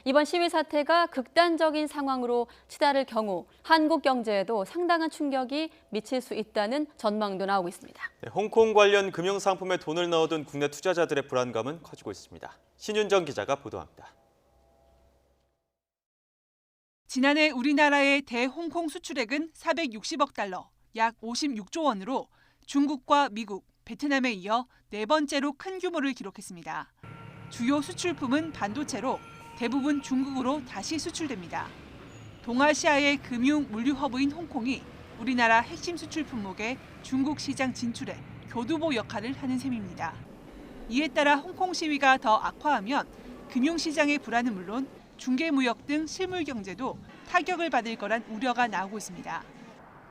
이번 시위 사태가 극단적인 상황으로 치달을 경우 한국 경제에도 상당한 충격이 미칠 수 있다는 전망도 나오고 있습니다. 네, 홍콩 관련 금융상품에 돈을 넣어둔 국내 투자자들의 불안감은 커지고 있습니다. 신윤정 기자가 보도합니다. 지난해 우리나라의 대홍콩 수출액은 460억 달러, 약 56조 원으로 중국과 미국, 베트남에 이어 네 번째로 큰 규모를 기록했습니다. 주요 수출품은 반도체로 대부분 중국으로 다시 수출됩니다. 동아시아의 금융 물류 허브인 홍콩이 우리나라 핵심 수출 품목의 중국 시장 진출에 교두보 역할을 하는 셈입니다. 이에 따라 홍콩 시위가 더 악화하면 금융시장의 불안은 물론 중개무역 등 실물 경제도 타격을 받을 거란 우려가 나오고 있습니다.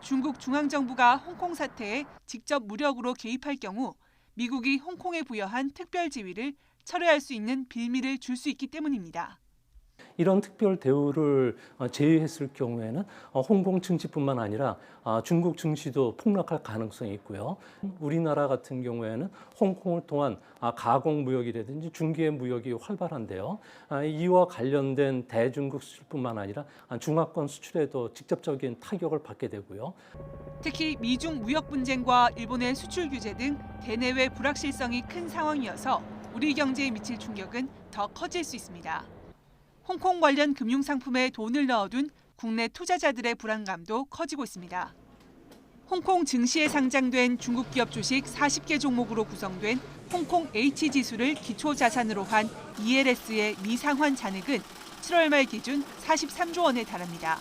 중국 중앙정부가 홍콩 사태에 직접 무력으로 개입할 경우 미국이 홍콩에 부여한 특별 지위를 철회할 수 있는 빌미를 줄 수 있기 때문입니다. 이런 특별 대우를 제외했을 경우에는 홍콩 증시뿐만 아니라 중국 증시도 폭락할 가능성이 있고요. 우리나라 같은 경우에는 홍콩을 통한 가공 무역이라든지 중개 무역이 활발한데요. 이와 관련된 대중국 수출뿐만 아니라 중화권 수출에도 직접적인 타격을 받게 되고요. 특히 미중 무역 분쟁과 일본의 수출 규제 등 대내외 불확실성이 큰 상황이어서 우리 경제에 미칠 충격은 더 커질 수 있습니다. 홍콩 관련 금융상품에 돈을 넣어둔 국내 투자자들의 불안감도 커지고 있습니다. 홍콩 증시에 상장된 중국 기업 주식 40개 종목으로 구성된 홍콩 H지수를 기초자산으로 한 ELS의 미상환 잔액은 7월 말 기준 43조 원에 달합니다.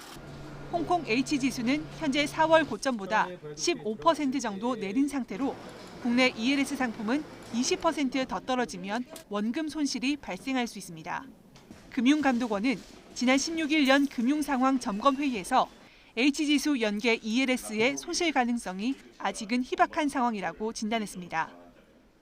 홍콩 H지수는 현재 4월 고점보다 15% 정도 내린 상태로 국내 ELS 상품은 20% 더 떨어지면 원금 손실이 발생할 수 있습니다. 금융감독원은 지난 16일 연 금융상황 점검회의에서 H지수 연계 ELS의 손실 가능성이 아직은 희박한 상황이라고 진단했습니다.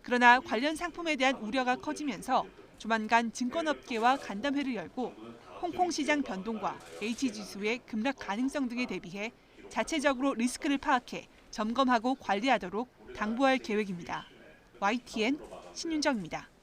그러나 관련 상품에 대한 우려가 커지면서 조만간 증권업계와 간담회를 열고 홍콩 시장 변동과 H지수의 급락 가능성 등에 대비해 자체적으로 리스크를 파악해 점검하고 관리하도록 당부할 계획입니다. YTN 신윤정입니다.